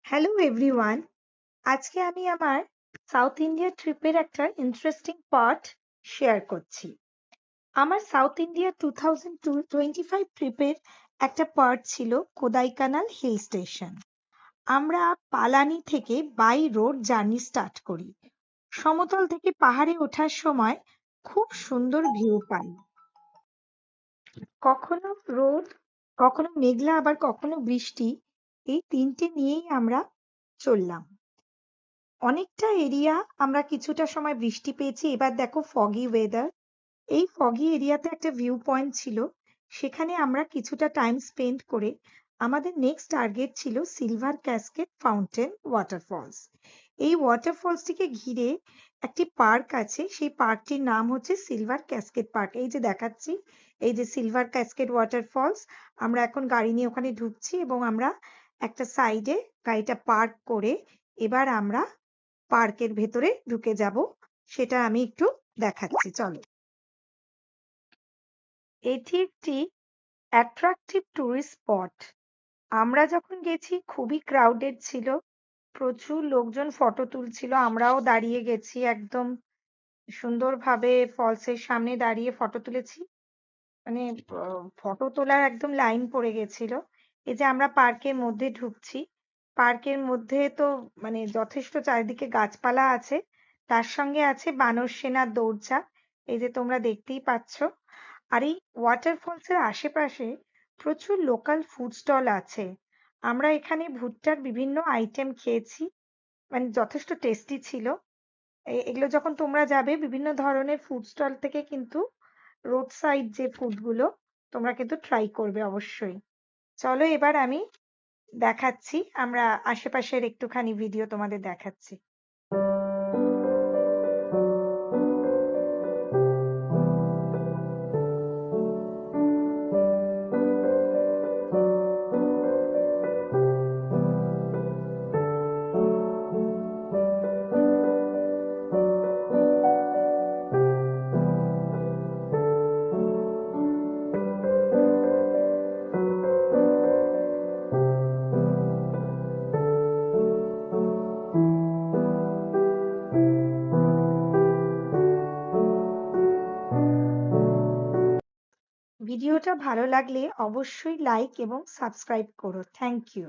Hello everyone. আজকে আমি আমার সাউথ ইন্ডিয়া ট্রিপের একটা ইন্টারেস্টিং পার্ট শেয়ার করছি। আমার সাউথ ইন্ডিয়া 2025 ট্রিপের একটা পার্ট ছিল কোদাইকানাল হিল স্টেশন। আমরা পালানি থেকে বাই রোড জার্নি স্টার্ট করি। সমতল থেকে পাহাড়ে ওঠার সময় খুব সুন্দর ভিউ পাই। কখনো রোদ, কখনো মেঘলা, আবার কখনো বৃষ্টি, এই তিনটে নিয়েই আমরা চললাম। অনেকটা এরিয়া আমরা কিছুটা সময় বৃষ্টি পেয়েছি। এবার দেখো ফগি ওয়েদার। এই ফগি এরিয়াতে একটা ভিউ পয়েন্ট ছিল, সেখানে আমরা কিছুটা টাইম স্পেন্ড করে আমাদের নেক্সট টার্গেট ছিল সিলভার ক্যাসকেড ফাউন্টেন ওয়াটারফলস। এই ওয়াটারফলসটিকে ঘিরে একটি পার্ক আছে, সেই পার্কটির নাম হচ্ছে সিলভার ক্যাসকেড পার্ক। এই যে দেখাচ্ছি, এই যে সিলভার ক্যাসকেড ওয়াটারফলস। আমরা এখন গাড়ি নিয়ে ওখানে ঢুকছি এবং আমরা একটা সাইডে গাড়িটা পার্ক করে এবার আমরা পার্কের ভেতরে ঢুকে যাব। সেটা আমি একটু দেখাচ্ছি, চলো। এটি একটি অ্যাট্রাকটিভ টুরিস্ট স্পট। আমরা যখন গেছি খুবই ক্রাউডেড ছিল, প্রচুর লোকজন ফটো তুলছিল। আমরাও দাঁড়িয়ে গেছি, একদম সুন্দরভাবে ফলসের সামনে দাঁড়িয়ে ফটো তুলেছি। মানে ফটো তোলার একদম লাইন পড়ে গেছিল। এই যে আমরা পার্কের মধ্যে ঢুকছি, পার্কের মধ্যে তো মানে যথেষ্ট চারিদিকে গাছপালা আছে, তার সঙ্গে আছে বানর সেনার দৌড়ঝাঁপ। এই যে তোমরা দেখতেই পাচ্ছ। আর এই ওয়াটারফলস এর আশেপাশে প্রচুর লোকাল ফুড স্টল আছে। আমরা এখানে ভুট্টার বিভিন্ন আইটেম খেয়েছি, মানে যথেষ্ট টেস্টি ছিল। এগুলো যখন তোমরা যাবে বিভিন্ন ধরনের ফুড স্টল থেকে কিন্তু রোড সাইড যে ফুড গুলো তোমরা কিন্তু ট্রাই করবে অবশ্যই। চলো এবার আমি দেখাচ্ছি, আমরা আশেপাশের একটুখানি ভিডিও তোমাদের দেখাচ্ছি। ভিডিওটা ভালো লাগলে অবশ্যই লাইক এবং সাবস্ক্রাইব করো। Thank you.